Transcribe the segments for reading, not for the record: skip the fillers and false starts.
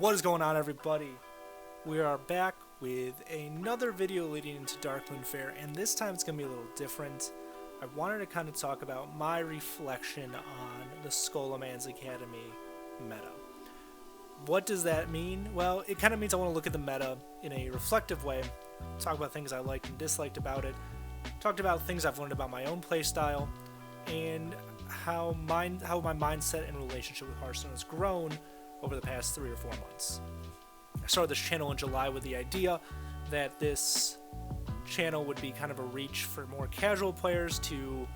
What is going on, everybody? We are back with another video leading into Darkmoon Faire, and this time it's going to be a little different. I wanted to kind of talk about my reflection on the Scholomance Acmademy Meta. What does that mean? Well, it kind of means I want to look at the meta in a reflective way, talk about things I liked and disliked about it, talked about things I've learned about my own playstyle, and how my mindset and relationship with Hearthstone has grown over the past 3 or 4 months. I started this channel in July with the idea that this channel would be kind of a reach for more casual players to,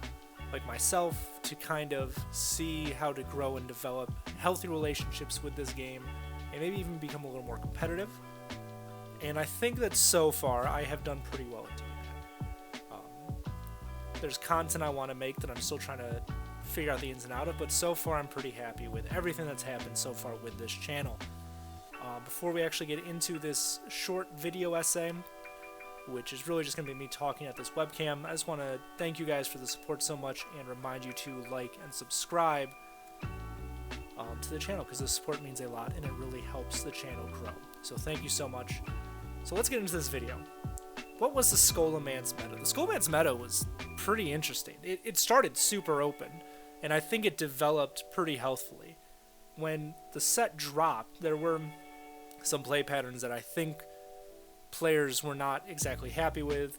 like myself, to kind of see how to grow and develop healthy relationships with this game and maybe even become a little more competitive. And I think that so far I have done pretty well at doing that. There's content I want to make that I'm still trying to figure out the ins and outs of, but so far I'm pretty happy with everything that's happened so far with this channel. Before we actually get into this short video essay, which is really just going to be me talking at this webcam, I just want to thank you guys for the support so much and remind you to like and subscribe to the channel, because the support means a lot and it really helps the channel grow. So thank you so much. So let's get into this video. What was the Scholomance meta? The Scholomance meta was pretty interesting. It started super open, and I think it developed pretty healthfully. When the set dropped, there were some play patterns that I think players were not exactly happy with,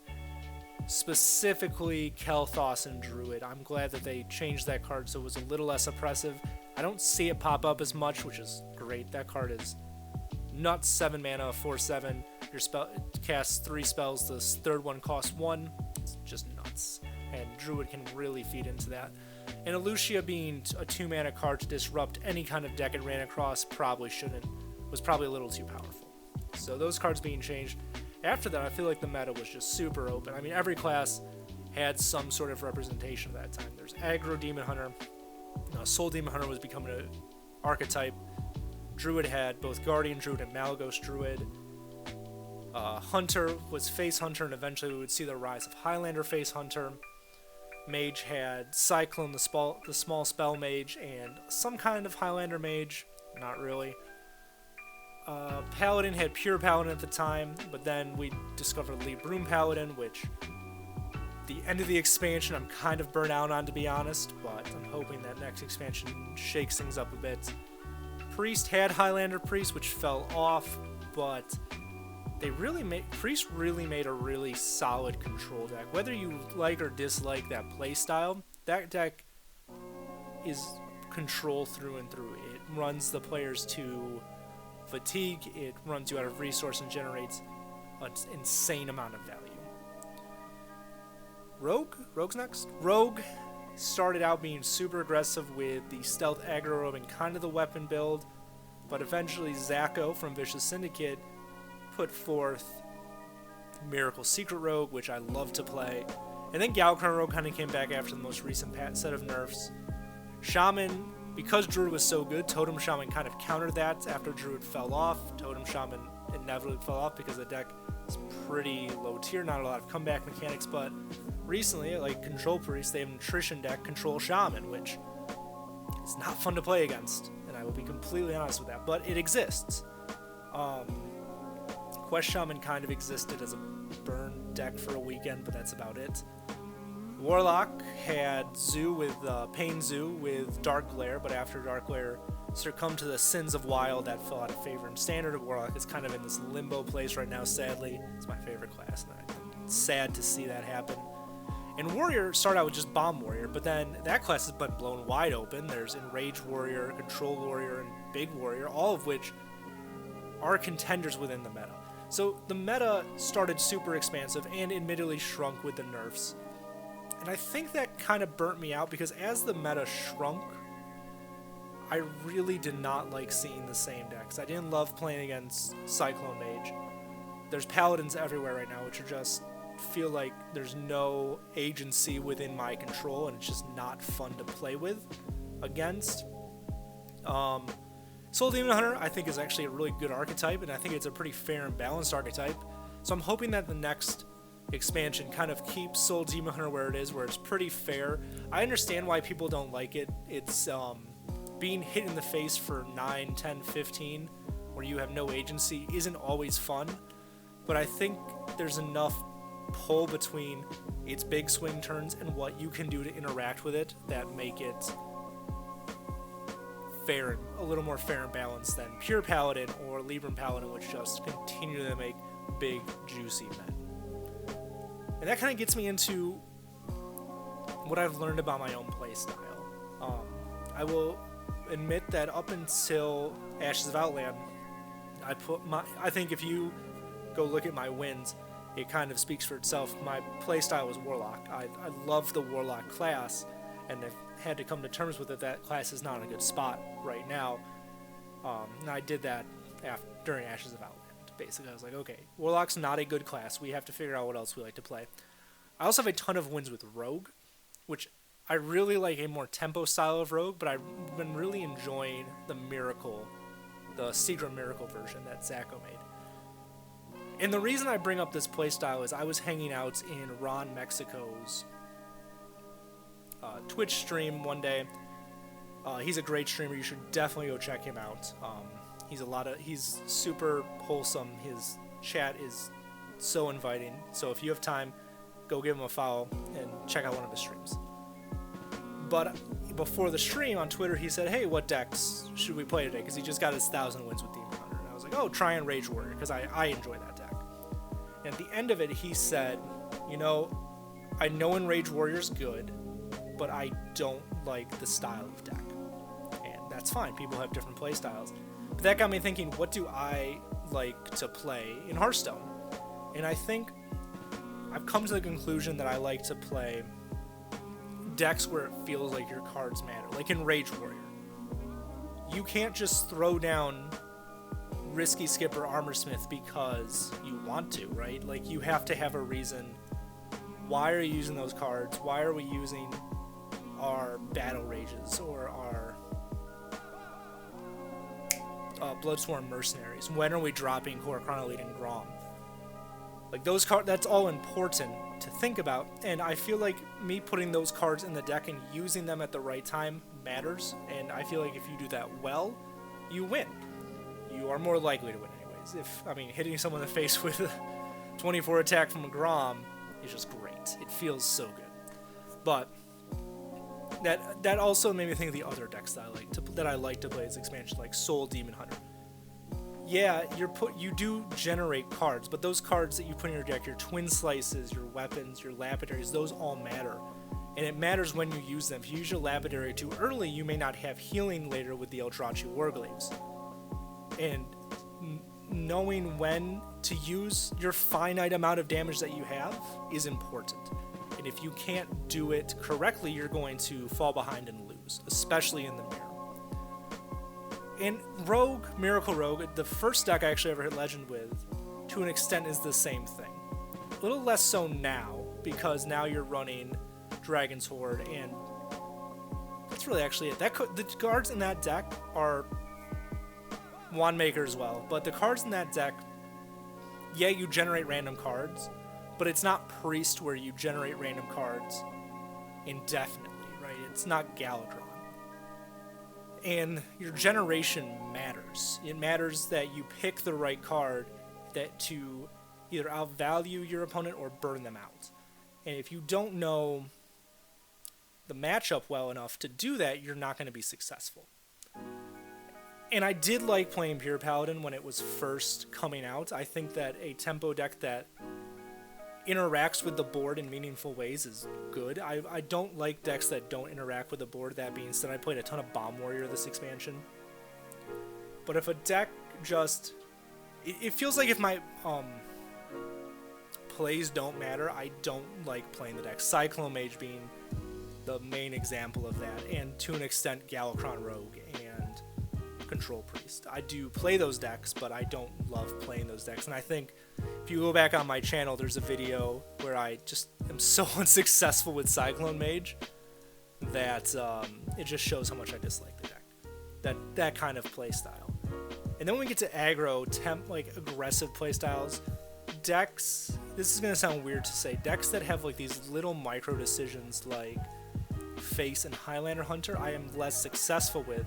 specifically Kel'Thas and Druid. I'm glad that they changed that card so it was a little less oppressive. I don't see it pop up as much, which is great. That card is nuts. 7 mana, 4/7. Your spell casts 3 spells. The third one costs 1. It's just nuts. And Druid can really feed into that. And Elucia being a 2 mana card to disrupt any kind of deck it ran across was probably a little too powerful. So those cards being changed. After that, I feel like the meta was just super open. I mean, every class had some sort of representation at that time. There's Aggro Demon Hunter. Soul Demon Hunter was becoming an archetype. Druid had both Guardian Druid and Malygos Druid. Hunter was Face Hunter, and eventually we would see the rise of Highlander Face Hunter. Mage had Cyclone, the small spell mage, and some kind of Highlander mage. Not really. Paladin had Pure Paladin at the time, but then we discovered Lee Broom Paladin, which the end of the expansion I'm kind of burnt out on, to be honest, but I'm hoping that next expansion shakes things up a bit. Priest had Highlander Priest, which fell off, but Priest really made a really solid control deck. Whether you like or dislike that playstyle, that deck is control through and through. It runs the players to fatigue, it runs you out of resource and generates an insane amount of value. Rogue's next? Rogue started out being super aggressive with the stealth aggro robe and kind of the weapon build, but eventually Zacho from Vicious Syndicate put forth Miracle Secret Rogue, which I love to play, and then Galcron Rogue kind of came back after the most recent set of nerfs. Shaman, because Druid was so good, Totem Shaman kind of countered that after Druid fell off. Totem Shaman inevitably fell off because the deck is pretty low tier, not a lot of comeback mechanics, but recently, like Control Priest, they have an attrition deck, Control Shaman, which is not fun to play against, and I will be completely honest with that, but it exists. Quest Shaman kind of existed as a burn deck for a weekend, but that's about it. Warlock had Zoo with Pain Zoo with Dark Glare, but after Dark Glare succumbed to the Sins of Wild, that fell out of favor in Standard. Warlock is kind of in this limbo place right now, sadly. It's my favorite class, and I'm sad to see that happen. And Warrior started out with just Bomb Warrior, but then that class has been blown wide open. There's Enrage Warrior, Control Warrior, and Big Warrior, all of which are contenders within the meta. So the meta started super expansive and admittedly shrunk with the nerfs. And I think that kind of burnt me out, because as the meta shrunk, I really did not like seeing the same decks. I didn't love playing against Cyclone Mage. There's Paladins everywhere right now, which are just feel like there's no agency within my control, and it's just not fun to play with against. Soul Demon Hunter, I think, is actually a really good archetype, and I think it's a pretty fair and balanced archetype. So I'm hoping that the next expansion kind of keeps Soul Demon Hunter where it is, where it's pretty fair. I understand why people don't like it. It's being hit in the face for 9, 10, 15 where you have no agency isn't always fun, but I think there's enough pull between its big swing turns and what you can do to interact with it that make it fair, a little more fair and balanced than pure Paladin or Libram Paladin, which just continue to make big, juicy men. And that kind of gets me into what I've learned about my own playstyle. I will admit that up until Ashes of Outland, I think if you go look at my wins, it kind of speaks for itself. My playstyle was Warlock. I love the Warlock class, and I've had to come to terms with it that class is not in a good spot right now. And I did that during Ashes of Outland. Basically, I was like, okay, Warlock's not a good class. We have to figure out what else we like to play. I also have a ton of wins with Rogue, which I really like a more tempo style of Rogue, but I've been really enjoying the Miracle, the Seagram Miracle version that Zacho made. And the reason I bring up this playstyle is I was hanging out in Ron Mexico's Twitch stream one day. He's a great streamer. You should definitely go check him out. He's super wholesome. His chat is so inviting. So if you have time, go give him a follow and check out one of his streams. But before the stream on Twitter, he said, hey, what decks should we play today? Because he just got his 1,000 wins with Demon Hunter. And I was like, oh, try and Rage Warrior, because I enjoy that deck. And at the end of it, he said, you know, I know Enrage Warrior's good, but I don't like the style of deck. And that's fine. People have different play styles. But that got me thinking, what do I like to play in Hearthstone? And I think I've come to the conclusion that I like to play decks where it feels like your cards matter. Like in Rage Warrior. You can't just throw down Risky Skipper Armorsmith because you want to, right? Like, you have to have a reason. Why are you using those cards? Why are we using our Battle Rages or our Bloodsworn Mercenaries? When are we dropping Korokron Elite and Grom? Like, those cards, that's all important to think about, and I feel like me putting those cards in the deck and using them at the right time matters, and I feel like if you do that well, you win. You are more likely to win anyways. Hitting someone in the face with a 24 attack from a Grom is just great. It feels so good. But that also made me think of the other decks that I like to play as expansion, like Soul Demon Hunter. Yeah, you do generate cards, but those cards that you put in your deck, your Twin Slices, your weapons, your lapidaries, those all matter. And it matters when you use them. If you use your lapidary too early, you may not have healing later with the Eldrazi Warglaives. And knowing when to use your finite amount of damage that you have is important. And if you can't do it correctly, you're going to fall behind and lose, especially in the mirror. And Rogue, Miracle Rogue, the first deck I actually ever hit Legend with, to an extent is the same thing. A little less so now, because now you're running Dragon's Horde, and that's really actually it. The cards in that deck are Wand Maker as well, but the cards in that deck, yeah, you generate random cards, but it's not Priest where you generate random cards indefinitely, right? It's not Galladron. And your generation matters. It matters that you pick the right card that to either outvalue your opponent or burn them out. And if you don't know the matchup well enough to do that, you're not going to be successful. And I did like playing Pure Paladin when it was first coming out. I think that a tempo deck that interacts with the board in meaningful ways is good. I don't like decks that don't interact with the board. That being said, I played a ton of Bomb Warrior this expansion. But if a deck just... It feels like if my plays don't matter, I don't like playing the deck. Cyclone Mage being the main example of that, and to an extent Galakron Rogue and Control Priest. I do play those decks, but I don't love playing those decks. And I think if you go back on my channel, there's a video where I just am so unsuccessful with Cyclone Mage that it just shows how much I dislike the deck. That kind of play style. And then when we get to aggro, aggressive play styles, decks, this is going to sound weird to say, decks that have like these little micro decisions like Face and Highlander Hunter I am less successful with.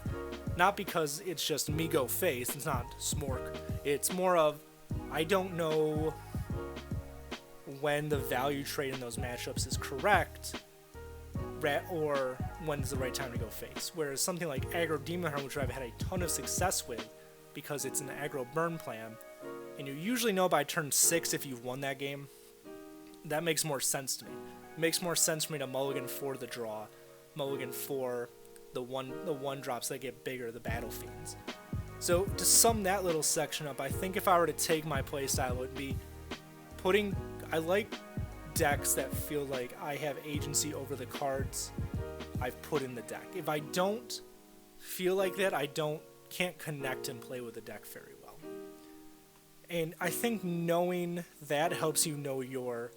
Not because it's just me go Face, it's not Smork. It's more of, I don't know when the value trade in those matchups is correct, or when is the right time to go Face. Whereas something like Aggro Demon Hunter, which I've had a ton of success with, because it's an aggro burn plan, and you usually know by turn 6 if you've won that game, that makes more sense to me. It makes more sense for me to mulligan for the draw, mulligan for the one drops that get bigger, the Battle Fiends. So to sum that little section up, I think if I were to take my playstyle, it would be I like decks that feel like I have agency over the cards I've put in the deck. If I don't feel like that, I can't connect and play with the deck very well. And I think knowing that helps you know your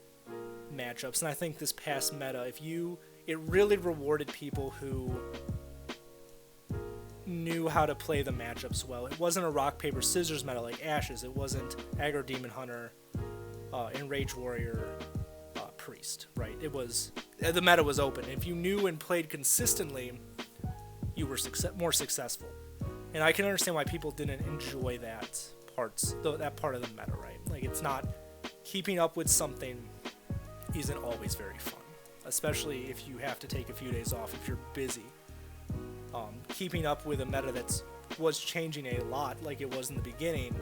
matchups. And I think this past meta, it really rewarded people who knew how to play the matchups well. It wasn't a rock, paper, scissors meta like Ashes. It wasn't Aggro Demon Hunter, Enraged Warrior, Priest, right? It was, the meta was open. If you knew and played consistently, you were more successful. And I can understand why people didn't enjoy that part of the meta, right? Like, it's not, keeping up with something isn't always very fun, especially if you have to take a few days off if you're busy. Keeping up with a meta was changing a lot, like it was in the beginning,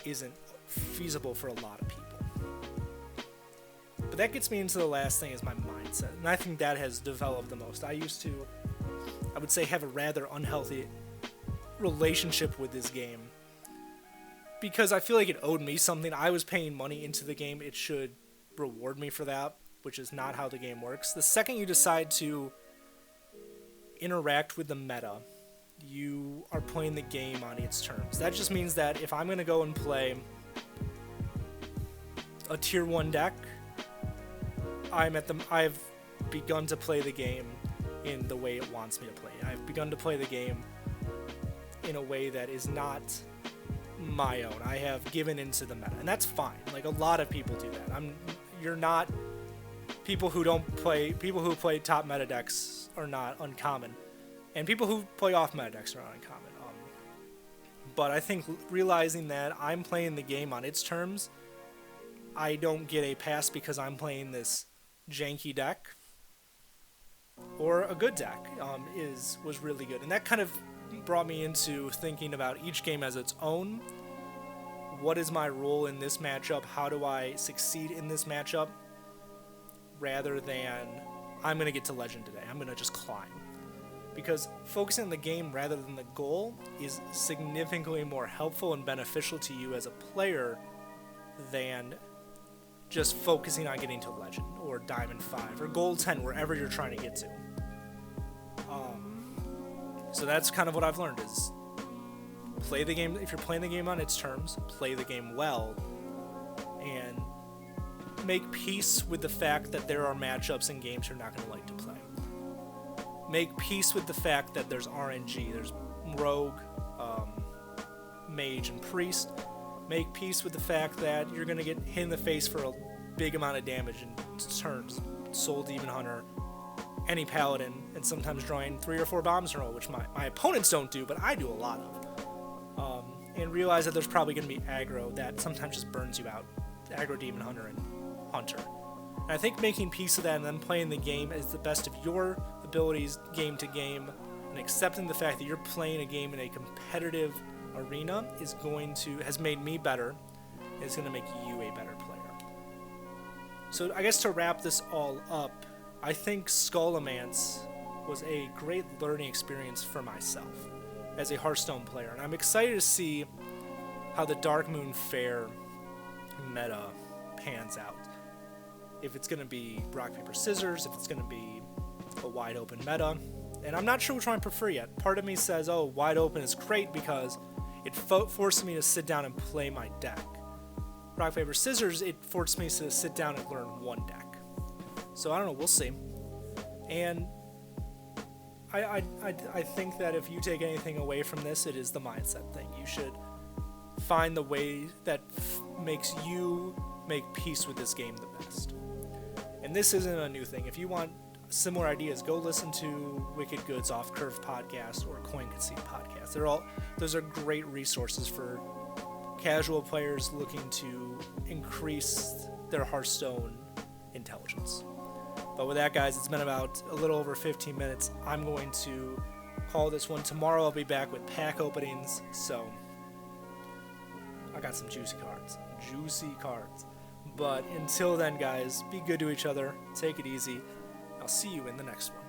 isn't feasible for a lot of people. But that gets me into the last thing, is my mindset, and I think that has developed the most. I would say, have a rather unhealthy relationship with this game, because I feel like it owed me something. I was paying money into the game, it should reward me for that, which is not how the game works. The second you decide to interact with the meta, you are playing the game on its terms. That just means that if I'm going to go and play a tier 1 deck, I've begun to play the game in the way it wants me to play. I've begun to play the game in a way that is not my own. I have given into the meta, and that's fine. Like, a lot of people do that. You're not, people who play top meta decks are not uncommon, and people who play off meta decks are not uncommon. But I think realizing that I'm playing the game on its terms, I don't get a pass because I'm playing this janky deck or a good deck was really good. And that kind of brought me into thinking about each game as its own. What is my role in this matchup? How do I succeed in this matchup? Rather than, I'm going to get to Legend today, I'm going to just climb. Because focusing on the game rather than the goal is significantly more helpful and beneficial to you as a player than just focusing on getting to Legend or Diamond 5 or Gold 10, wherever you're trying to get to. So that's kind of what I've learned, is play the game. If you're playing the game on its terms, play the game well, and make peace with the fact that there are matchups and games you're not going to like to play. Make peace with the fact that there's RNG, there's Rogue, Mage, and Priest. Make peace with the fact that you're going to get hit in the face for a big amount of damage in turns. Soul Demon Hunter, any Paladin, and sometimes drawing 3 or 4 bombs in a row, which my opponents don't do, but I do a lot of. And realize that there's probably going to be aggro that sometimes just burns you out. Aggro Demon Hunter and Hunter. And I think making peace of that and then playing the game as the best of your abilities game to game, and accepting the fact that you're playing a game in a competitive arena has made me better, and it's going to make you a better player. So I guess to wrap this all up, I think Scholomance was a great learning experience for myself as a Hearthstone player, and I'm excited to see how the Darkmoon Faire meta pans out. If it's going to be rock, paper, scissors, if it's going to be a wide open meta, and I'm not sure which one I prefer yet. Part of me says, oh, wide open is great because it forces me to sit down and play my deck. Rock, paper, scissors, it forced me to sit down and learn one deck. So I don't know, we'll see. And I think that if you take anything away from this, it is the mindset thing. You should find the way that makes you make peace with this game the best. And this isn't a new thing. If you want similar ideas, go listen to Wicked Good's Off Curve podcast or Coin Conceit podcast. Those are great resources for casual players looking to increase their Hearthstone intelligence. But with that, guys, it's been about a little over 15 minutes. I'm going to call this one. Tomorrow I'll be back with pack openings, so I got some juicy cards. But until then, guys, be good to each other, take it easy. I'll see you in the next one.